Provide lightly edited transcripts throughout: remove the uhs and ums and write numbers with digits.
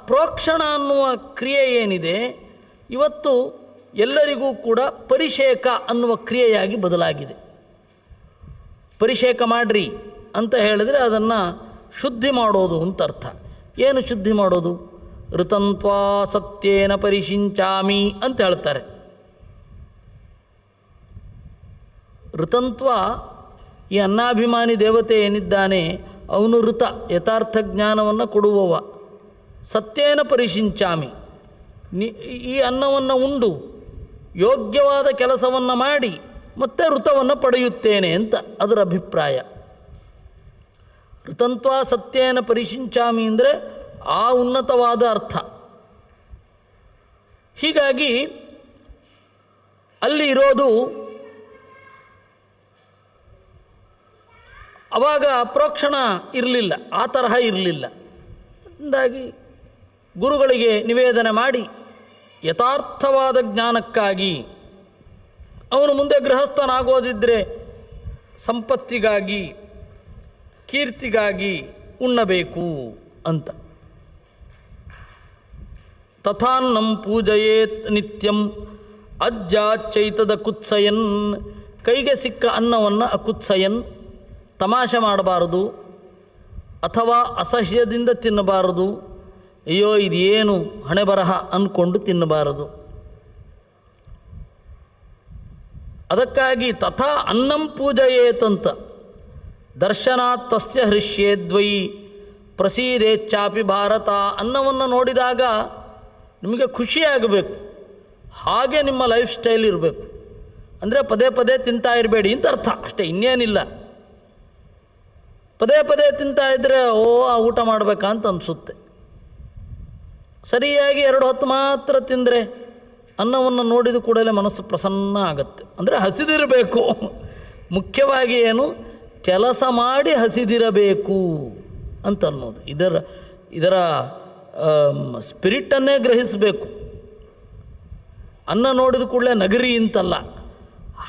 ಪ್ರೋಕ್ಷಣ ಅನ್ನುವ ಕ್ರಿಯೆ ಏನಿದೆ ಇವತ್ತು ಎಲ್ಲರಿಗೂ ಕೂಡ ಪರಿಷೇಕ ಅನ್ನುವ ಕ್ರಿಯೆಯಾಗಿ ಬದಲಾಗಿದೆ. ಪರಿಷೇಕ ಮಾಡ್ರಿ ಅಂತ ಹೇಳಿದರೆ ಅದನ್ನು ಶುದ್ಧಿ ಮಾಡೋದು ಅಂತ ಅರ್ಥ. ಏನು ಶುದ್ಧಿ ಮಾಡೋದು? ಋತಂತ್ವಾ ಸತ್ಯೇನ ಪರಿಶಿಂಚಾಮಿ ಅಂತ ಹೇಳ್ತಾರೆ. ಋತಂತ್ವ, ಈ ಅನ್ನಾಭಿಮಾನಿ ದೇವತೆ ಏನಿದ್ದಾನೆ ಅವನು ಋತ, ಯಥಾರ್ಥ ಜ್ಞಾನವನ್ನು ಕೊಡುವವ. ಸತ್ಯೇನ ಪರಿಶಿಂಚಾಮಿ, ಈ ಅನ್ನವನ್ನು ಉಂಡು ಯೋಗ್ಯವಾದ ಕೆಲಸವನ್ನು ಮಾಡಿ ಮತ್ತೆ ಋತವನ್ನು ಪಡೆಯುತ್ತೇನೆ ಅಂತ ಅದರ ಅಭಿಪ್ರಾಯ. ಋತಂತ್ವ ಸತ್ಯೇನ ಪರಿಶಿಂಚಾಮಿ ಅಂದರೆ ಆ ಉನ್ನತವಾದ ಅರ್ಥ. ಹೀಗಾಗಿ ಅಲ್ಲಿ ಇರೋದು ಆವಾಗ ಪ್ರೋಕ್ಷಣ ಇರಲಿಲ್ಲ, ಆ ತರಹ ಇರಲಿಲ್ಲ. ಹೀಗಾಗಿ ಗುರುಗಳಿಗೆ ನಿವೇದನೆ ಮಾಡಿ ಯಥಾರ್ಥವಾದ ಜ್ಞಾನಕ್ಕಾಗಿ ಅವನು ಮುಂದೆ ಗೃಹಸ್ಥನಾಗೋದಿದ್ದರೆ ಸಂಪತ್ತಿಗಾಗಿ ಕೀರ್ತಿಗಾಗಿ ಉಣ್ಣಬೇಕು ಅಂತ. ತಥಾನ್ನಂ ಪೂಜಯೇತ್ ನಿತ್ಯಂ ಅಜ್ಜಾಚೈತದ ಕುತ್ಸಯನ್, ಕೈಗೆ ಸಿಕ್ಕ ಅನ್ನವನ್ನು ಅಕುತ್ಸಯನ್, ತಮಾಷೆ ಮಾಡಬಾರದು ಅಥವಾ ಅಸಹ್ಯದಿಂದ ತಿನ್ನಬಾರದು. ಅಯ್ಯೋ ಇದೇನು ಹಣೆ ಬರಹ ಅಂದ್ಕೊಂಡು ತಿನ್ನಬಾರದು. ಅದಕ್ಕಾಗಿ ತಥಾ ಅನ್ನಂ ಪೂಜಯೇತಂತ ದರ್ಶನಾತ್ ತಸ್ಯ ಹೃಷ್ಯೇದ್ವೈ ಪ್ರಸೀದೇಚ್ಚಾಪಿ ಭಾರತ. ಅನ್ನವನ್ನು ನೋಡಿದಾಗ ನಿಮಗೆ ಖುಷಿಯಾಗಬೇಕು, ಹಾಗೆ ನಿಮ್ಮ ಲೈಫ್ ಸ್ಟೈಲ್ ಇರಬೇಕು. ಅಂದರೆ ಪದೇ ಪದೇ ತಿಂತಾ ಇರಬೇಡಿ ಅಂತ ಅರ್ಥ ಅಷ್ಟೇ, ಇನ್ನೇನಿಲ್ಲ. ಪದೇ ಪದೇ ತಿಂತಾ ಇದ್ದರೆ ಊಟ ಮಾಡಬೇಕಾ ಅಂತ ಅನಿಸುತ್ತೆ. ಸರಿಯಾಗಿ 2 ಹೊತ್ತು ಮಾತ್ರ ತಿಂದರೆ ಅನ್ನವನ್ನು ನೋಡಿದ ಕೂಡಲೇ ಮನಸ್ಸು ಪ್ರಸನ್ನ ಆಗುತ್ತೆ. ಅಂದರೆ ಹಸಿದಿರಬೇಕು. ಮುಖ್ಯವಾಗಿ ಏನು, ಕೆಲಸ ಮಾಡಿ ಹಸಿದಿರಬೇಕು ಅಂತ ಅನ್ನೋದು ಇದರ ಸ್ಪಿರಿಟನ್ನೇ ಗ್ರಹಿಸಬೇಕು. ಅನ್ನ ನೋಡಿದ ಕೂಡಲೇ ನಗರಿ ಅಂತಲ್ಲ,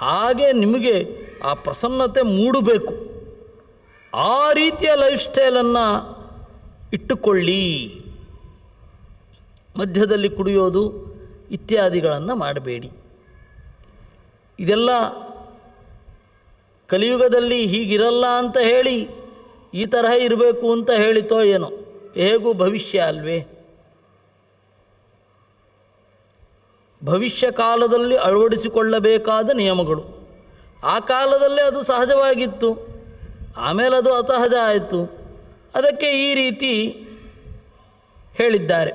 ಹಾಗೆ ನಿಮಗೆ ಆ ಪ್ರಸನ್ನತೆ ಮೂಡಬೇಕು. ಆ ರೀತಿಯ ಲೈಫ್ ಸ್ಟೈಲನ್ನು ಇಟ್ಟುಕೊಳ್ಳಿ. ಮಧ್ಯದಲ್ಲಿ ಕುಡಿಯೋದು ಇತ್ಯಾದಿಗಳನ್ನು ಮಾಡಬೇಡಿ. ಇದೆಲ್ಲ ಕಲಿಯುಗದಲ್ಲಿ ಹೀಗಿರಲ್ಲ ಅಂತ ಹೇಳಿ ಈ ತರಹ ಇರಬೇಕು ಅಂತ ಹೇಳಿತೋ ಏನೋ, ಹೇಗೂ ಭವಿಷ್ಯ ಅಲ್ವೇ. ಭವಿಷ್ಯ ಕಾಲದಲ್ಲಿ ಅಳವಡಿಸಿಕೊಳ್ಳಬೇಕಾದ ನಿಯಮಗಳು. ಆ ಕಾಲದಲ್ಲೇ ಅದು ಸಹಜವಾಗಿತ್ತು, ಆಮೇಲೆ ಅದು ಅಸಹಜ ಆಯಿತು. ಅದಕ್ಕೆ ಈ ರೀತಿ ಹೇಳಿದ್ದಾರೆ.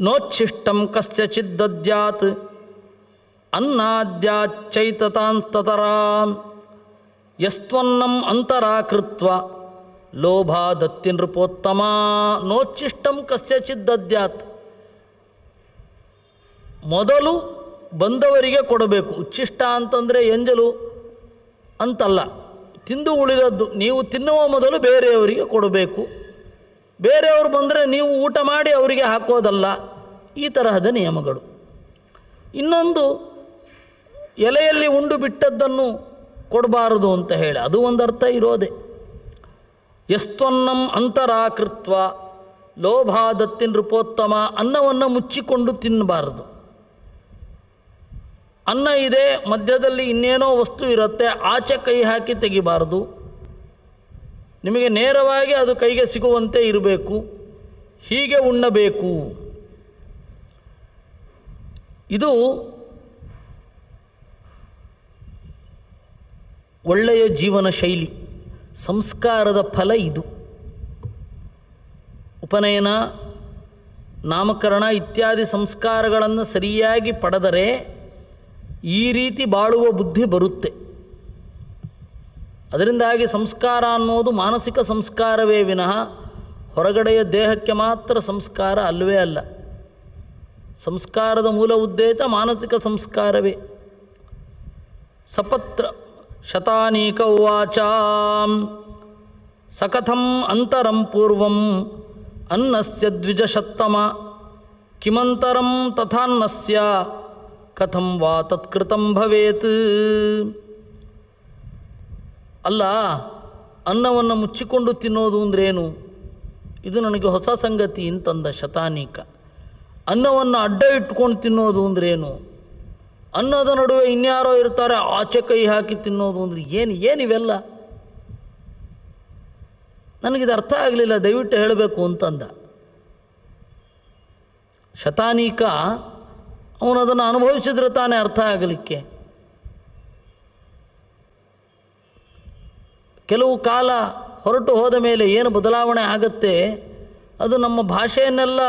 ನೋಚ್ಛಿಷ್ಟಂ ಕಸ್ಯಚಿದ್ದದ್ಯಾತ್ ಅನ್ನಾದ್ಯಾಚ್ಚೈತತಾಂತತರಾಂ ಯಸ್ತ್ವನ್ನಂ ಅಂತರಾಕೃತ್ವ ಲೋಭಾದತ್ತಿ ನೃಪೋತ್ತಮ. ನೋಚ್ಛಿಷ್ಟಂ ಕಸ್ಯಚಿದ್ದದ್ಯಾತ್, ಮೊದಲು ಬಂದವರಿಗೆ ಕೊಡಬೇಕು. ಉಚ್ಛಿಷ್ಟ ಅಂತಂದರೆ ಎಂಜಲು ಅಂತಲ್ಲ, ತಿಂದು ಉಳಿದದ್ದು ನೀವು ತಿನ್ನುವ ಮೊದಲು ಬೇರೆಯವರಿಗೆ ಕೊಡಬೇಕು. ಬೇರೆಯವರು ಬಂದರೆ ನೀವು ಊಟ ಮಾಡಿ ಅವರಿಗೆ ಹಾಕೋದಲ್ಲ. ಈ ತರಹದ ನಿಯಮಗಳು. ಇನ್ನೊಂದು, ಎಲೆಯಲ್ಲಿ ಉಂಡು ಬಿಟ್ಟದ್ದನ್ನು ಕೊಡಬಾರದು ಅಂತ ಹೇಳಿ ಅದು ಒಂದು ಅರ್ಥ ಇರೋದೆ. ಯಸ್ತ್ವನ್ನಂ ಅಂತರಾಕೃತ್ವ ಲೋಭಾದತ್ತಿ ನೃಪೋತ್ತಮ, ಅನ್ನವನ್ನು ಮುಚ್ಚಿಕೊಂಡು ತಿನ್ನಬಾರದು. ಅನ್ನ ಇದೆ, ಮಧ್ಯದಲ್ಲಿ ಇನ್ನೇನೋ ವಸ್ತು ಇರುತ್ತೆ, ಆಚೆ ಕೈ ಹಾಕಿ ತೆಗಿಬಾರದು. ನಿಮಗೆ ನೇರವಾಗಿ ಅದು ಕೈಗೆ ಸಿಗುವಂತೆ ಇರಬೇಕು. ಹೀಗೆ ಉಣ್ಣಬೇಕು. ಇದು ಒಳ್ಳೆಯ ಜೀವನ ಶೈಲಿ, ಸಂಸ್ಕಾರದ ಫಲ ಇದು. ಉಪನಯನ, ನಾಮಕರಣ ಇತ್ಯಾದಿ ಸಂಸ್ಕಾರಗಳನ್ನು ಸರಿಯಾಗಿ ಪಡೆದರೆ ಈ ರೀತಿ ಬಾಳುವ ಬುದ್ಧಿ ಬರುತ್ತೆ. ಅದರಿಂದಾಗಿ ಸಂಸ್ಕಾರ ಅನ್ನೋದು ಮಾನಸಿಕ ಸಂಸ್ಕಾರವೇ ವಿನಃ ಹೊರಗಡೆಯ ದೇಹಕ್ಕೆ ಮಾತ್ರ ಸಂಸ್ಕಾರ ಅಲ್ಲವೇ ಅಲ್ಲ. ಸಂಸ್ಕಾರದ ಮೂಲ ಉದ್ದೇಶ ಮಾನಸಿಕ ಸಂಸ್ಕಾರವೇ. ಸಪತ್ರ ಶತಾನೀಕ ಉವಾಚ ಸಕಥಂ ಅಂತರಂ ಪೂರ್ವಂ ಅನ್ನಸ್ಯ ದ್ವಿಜಶತ್ತಮ ಕಿಮಂತರಂ ತಥಾನ್ನಸ್ಯ ಕಥಂ ವಾ ತತ್ಕೃತಂ ಭವೇತ್. ಅಲ್ಲ, ಅನ್ನವನ್ನು ಮುಚ್ಚಿಕೊಂಡು ತಿನ್ನೋದು ಅಂದ್ರೇನು? ಇದು ನನಗೆ ಹೊಸ ಸಂಗತಿ ಅಂತಂದ ಶತಾನೀಕ. ಅನ್ನವನ್ನು ಅಡ್ಡ ಇಟ್ಕೊಂಡು ತಿನ್ನೋದು ಅಂದ್ರೇನು? ಅನ್ನದ ನಡುವೆ ಇನ್ಯಾರೋ ಇರ್ತಾರೆ, ಆಚೆ ಕೈ ಹಾಕಿ ತಿನ್ನೋದು ಅಂದರೆ ಏನಿವೆಲ್ಲ? ನನಗಿದು ಅರ್ಥ ಆಗಲಿಲ್ಲ, ದಯವಿಟ್ಟು ಹೇಳಬೇಕು ಅಂತಂದ ಶತಾನೀಕ. ಅವನದನ್ನು ಅನುಭವಿಸಿದ್ರೆ ತಾನೇ ಅರ್ಥ ಆಗಲಿಕ್ಕೆ. ಕೆಲವು ಕಾಲ ಹೊರಟು ಹೋದ ಮೇಲೆ ಏನು ಬದಲಾವಣೆ ಆಗುತ್ತೆ, ಅದು ನಮ್ಮ ಭಾಷೆಯನ್ನೆಲ್ಲ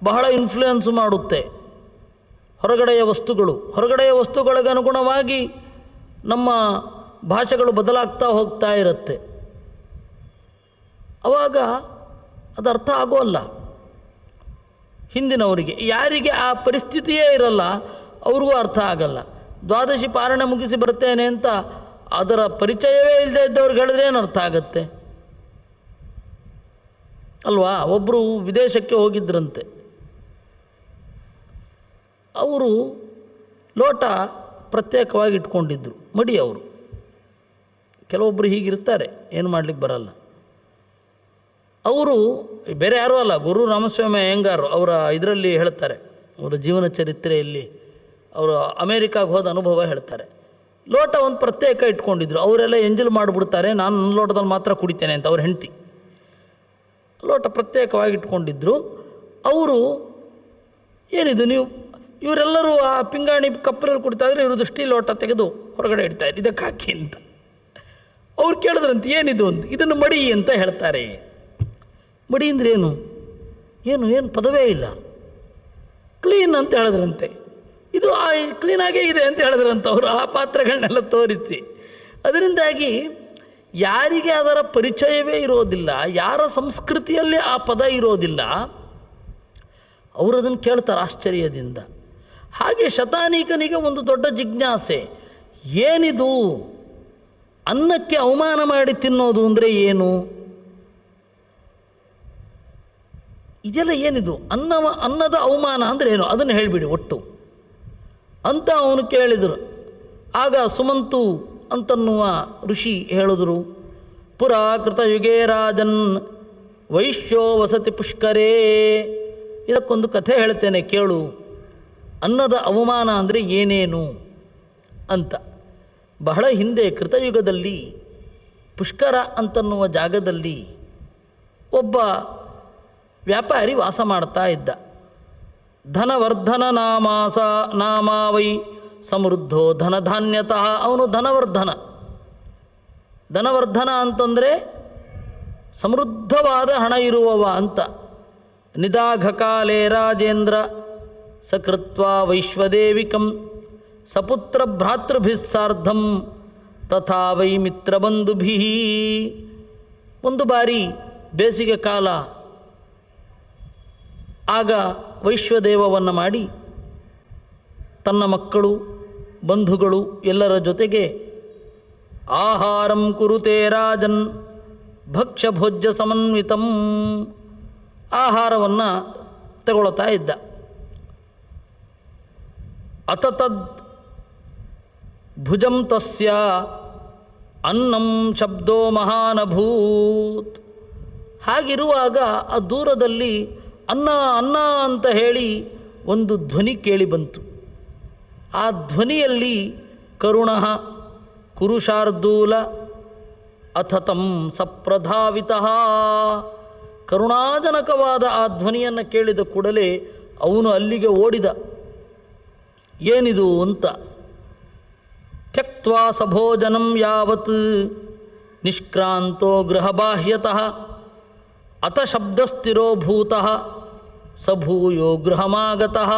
ಬಹಳ ಇನ್ಫ್ಲೂಯೆನ್ಸ್ ಮಾಡುತ್ತೆ. ಹೊರಗಡೆಯ ವಸ್ತುಗಳಿಗೆ ಅನುಗುಣವಾಗಿ ನಮ್ಮ ಭಾಷೆಗಳು ಬದಲಾಗ್ತಾ ಹೋಗ್ತಾ ಇರುತ್ತೆ. ಆವಾಗ ಅದು ಅರ್ಥ ಆಗೋಲ್ಲ ಹಿಂದಿನವರಿಗೆ. ಯಾರಿಗೆ ಆ ಪರಿಸ್ಥಿತಿಯೇ ಇರಲ್ಲ ಅವ್ರಿಗೂ ಅರ್ಥ ಆಗಲ್ಲ. ದ್ವಾದಶಿ ಪಾರಣೆ ಮುಗಿಸಿ ಬರ್ತೇನೆ ಅಂತ ಅದರ ಪರಿಚಯವೇ ಇಲ್ಲದೆ ಇದ್ದವ್ರಿಗೆ ಹೇಳಿದ್ರೆ ಏನು ಅರ್ಥ ಆಗತ್ತೆ ಅಲ್ವಾ? ಒಬ್ಬರು ವಿದೇಶಕ್ಕೆ ಹೋಗಿದ್ರಂತೆ. ಅವರು ಲೋಟ ಪ್ರತ್ಯೇಕವಾಗಿ ಇಟ್ಕೊಂಡಿದ್ದರು, ಮಡಿ. ಅವರು ಕೆಲವೊಬ್ಬರು ಹೀಗಿರ್ತಾರೆ, ಏನು ಮಾಡಲಿಕ್ಕೆ ಬರಲ್ಲ. ಅವರು ಬೇರೆ ಯಾರೂ ಅಲ್ಲ, ಗುರು ರಾಮಸ್ವಾಮಿ ಅಯ್ಯಂಗಾರ್ ಅವರ ಇದರಲ್ಲಿ ಹೇಳ್ತಾರೆ, ಅವರ ಜೀವನ ಚರಿತ್ರೆಯಲ್ಲಿ ಅವರು ಅಮೇರಿಕಾಗೆ ಹೋದ ಅನುಭವ ಹೇಳ್ತಾರೆ. ಲೋಟ ಒಂದು ಪ್ರತ್ಯೇಕ ಇಟ್ಕೊಂಡಿದ್ರು. ಅವರೆಲ್ಲ ಎಂಜಲ್ ಮಾಡಿಬಿಡ್ತಾರೆ, ನಾನು ನನ್ನ ಲೋಟದಲ್ಲಿ ಮಾತ್ರ ಕುಡಿತೇನೆ ಅಂತ ಅವ್ರ ಹೆಂಡತಿ. ಲೋಟ ಪ್ರತ್ಯೇಕವಾಗಿ ಇಟ್ಕೊಂಡಿದ್ರು. ಅವರು ಏನಿದು ನೀವು ಇವರೆಲ್ಲರೂ ಆ ಪಿಂಗಾಣಿ ಕಪ್ಪರಲ್ಲಿ ಕುಡಿತಾ ಇದ್ರೆ ಇವರು ಸ್ಟೀಲ್ ಲೋಟ ತೆಗೆದು ಹೊರಗಡೆ ಇಡ್ತಾರೆ, ಇದಕ್ಕೆ ಹಾಕಿ ಅಂತ. ಅವ್ರು ಕೇಳಿದ್ರಂತೆ ಏನಿದು ಅಂತ. ಇದನ್ನು ಮಡಿ ಅಂತ ಹೇಳ್ತಾರೆ. ಮಡಿ ಅಂದರೆ ಏನು ಪದವೇ ಇಲ್ಲ. ಕ್ಲೀನ್ ಅಂತ ಹೇಳಿದ್ರಂತೆ. ಇದು ಕ್ಲೀನಾಗೇ ಇದೆ ಅಂತ ಹೇಳಿದ್ರಂತೆ ಅವರು ಆ ಪಾತ್ರೆಗಳನ್ನೆಲ್ಲ ತೋರಿಸಿ. ಅದರಿಂದಾಗಿ ಯಾರಿಗೆ ಅದರ ಪರಿಚಯವೇ ಇರೋದಿಲ್ಲ, ಯಾರ ಸಂಸ್ಕೃತಿಯಲ್ಲಿ ಆ ಪದ ಇರೋದಿಲ್ಲ, ಅವರು ಅದನ್ನು ಕೇಳ್ತಾರೆ ಆಶ್ಚರ್ಯದಿಂದ. ಹಾಗೆ ಶತಾನೀಕನಿಗೆ ಒಂದು ದೊಡ್ಡ ಜಿಜ್ಞಾಸೆ, ಏನಿದು ಅನ್ನಕ್ಕೆ ಅವಮಾನ ಮಾಡಿ ತಿನ್ನೋದು ಅಂದರೆ ಏನು? ಇದೆಲ್ಲ ಏನಿದು? ಅನ್ನದ ಅವಮಾನ ಅಂದರೆ ಏನು? ಅದನ್ನು ಹೇಳಿಬಿಡಿ ಒಟ್ಟು ಅಂತ ಅವನು ಕೇಳಿದರು. ಆಗ ಸುಮಂತು ಅಂತನ್ನುವ ಋಷಿ ಹೇಳಿದರು, ಪುರಾಕೃತ ಯುಗೇ ರಾಜನ್ ವೈಶ್ಯೋ ವಸತಿ ಪುಷ್ಕರೇ. ಇದಕ್ಕೊಂದು ಕಥೆ ಹೇಳ್ತೇನೆ ಕೇಳು. ಅನ್ನದ ಅವಮಾನ ಅಂದರೆ ಏನೇನು ಅಂತ. ಬಹಳ ಹಿಂದೆ ಕೃತಯುಗದಲ್ಲಿ ಪುಷ್ಕರ ಅಂತನ್ನುವ ಜಾಗದಲ್ಲಿ ಒಬ್ಬ ವ್ಯಾಪಾರಿ ವಾಸ ಮಾಡ್ತಾ ಇದ್ದ. ಧನವರ್ಧನ ನಾಮಾವೈ ಸಮೃದ್ಧೋ ಧನಧಾನ್ಯತಃ. ಅವನು ಧನವರ್ಧನ ಅಂತಂದರೆ ಸಮೃದ್ಧವಾದ ಹಣ ಇರುವವ ಅಂತ. ನಿದಾಘಕಾಲೇ ರಾಜೇಂದ್ರ ಸಕೃತ್ವ ವೈಶ್ವದೇವಿಕಂ ಸಪುತ್ರ ಭ್ರಾತೃಭಿಸ್ಸಾರ್ಧಂ ತಥಾ ವೈ ಮಿತ್ರಬಂಧುಭಿ. ಒಂದು ಬಾರಿ ಬೇಸಿಗೆ ಕಾಲ. ಆಗ ವೈಶ್ವದೇವವನ್ನು ಮಾಡಿ ತನ್ನ ಮಕ್ಕಳು ಬಂಧುಗಳು ಎಲ್ಲರ ಜೊತೆಗೆ ಆಹಾರಂ ಕುರುತೆ ರಾಜನ್ ಭಕ್ಷ್ಯಭೋಜ್ಯ ಸಮನ್ವಿತಂ ಆಹಾರವನ್ನು ತಗೊಳ್ತಾ ಇದ್ದ. ಅತತದ್ ಭುಜಂ ತಸ್ಯ ಅನ್ನಂ ಶಬ್ದೋ ಮಹಾನಭೂತ್. ಹಾಗಿರುವಾಗ ಆ ದೂರದಲ್ಲಿ ಅನ್ನ ಅನ್ನ ಅಂತ ಹೇಳಿ ಒಂದು ಧ್ವನಿ ಕೇಳಿ ಬಂತು. ಆ ಧ್ವನಿಯಲ್ಲಿ ಕರುಣಃ ಕುರುಷಾರ್ದೂಲ ಅಥತಂ ಸಪ್ರಧಾವಿತಃ. ಕರುಣಾಜನಕವಾದ ಆ ಧ್ವನಿಯನ್ನು ಕೇಳಿದ ಕೂಡಲೇ ಅವನು ಅಲ್ಲಿಗೆ ಓಡಿದ. ಏನಿದು ಅಂತ. ತ್ಯಕ್ತ್ವಾ ಸಭೋಜನಂ ಯಾವತ್ ನಿಷ್ಕ್ರಾಂತೋ ಗೃಹಬಾಹ್ಯತಃ ಅತ ಶಬ್ದಸ್ಥಿರೋಭೂತಃ ಸಭೂಯೋ ಗೃಹಮಾಗತಃ.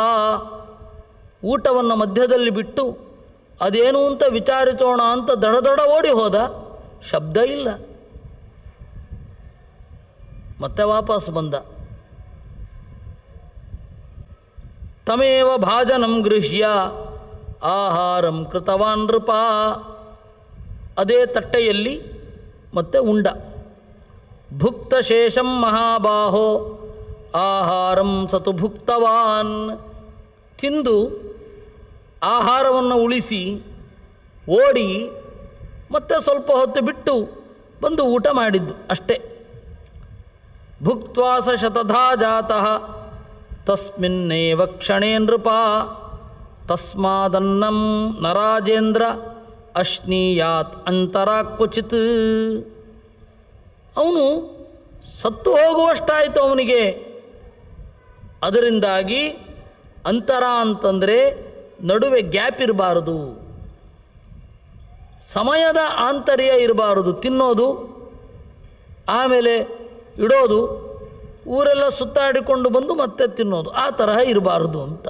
ಊಟವನ್ನು ಮಧ್ಯದಲ್ಲಿ ಬಿಟ್ಟು ಅದೇನು ಅಂತ ವಿಚಾರಿಸೋಣ ಅಂತ ದಡ ಓಡಿ ಹೋದ. ಶಬ್ದ ಇಲ್ಲ. ಮತ್ತೆ ವಾಪಸ್ ಬಂದ. ತಮೇವ ಭಾಜನಂ ಗೃಹ್ಯ ಆಹಾರಂ ಕೃತವಾನ್ ನೃಪ. ಅದೇ ತಟ್ಟೆಯಲ್ಲಿ ಮತ್ತೆ ಉಂಡ. ಭುಕ್ತ ಶೇಷಂ ಮಹಾಬಾಹೋ ಆಹಾರಂ ಸತು ಭುಕ್ತವಾನ್. ತಿಂದು ಆಹಾರವನ್ನು ಉಳಿಸಿ ಓಡಿ ಮತ್ತೆ ಸ್ವಲ್ಪ ಹೊತ್ತು ಬಿಟ್ಟು ಬಂದು ಊಟ ಮಾಡಿದ್ದು ಅಷ್ಟೇ. ಭುಕ್ತ್ವಾ ಸ ಶತಧಾ ಜಾತಃ ತಸ್ಮಿನ್ನೇವ ಕ್ಷಣೇ ನೃಪ ತಸ್ಮಾದನ್ನಂ ನರಾಜೇಂದ್ರ ಅಶ್ನೀಯಾತ್ ಅಂತರಾ ಕ್ವಚಿತ್. ಅವನು ಸತ್ತು ಹೋಗುವಷ್ಟಾಯಿತು ಅವನಿಗೆ. ಅದರಿಂದಾಗಿ ಅಂತರ ಅಂತಂದರೆ ನಡುವೆ ಗ್ಯಾಪ್ ಇರಬಾರದು, ಸಮಯದ ಆಂತರ್ಯ ಇರಬಾರದು. ತಿನ್ನೋದು ಆಮೇಲೆ ಇಡೋದು, ಊರೆಲ್ಲ ಸುತ್ತಾಡಿಕೊಂಡು ಬಂದು ಮತ್ತೆ ತಿನ್ನೋದು, ಆ ತರಹ ಇರಬಾರದು ಅಂತ.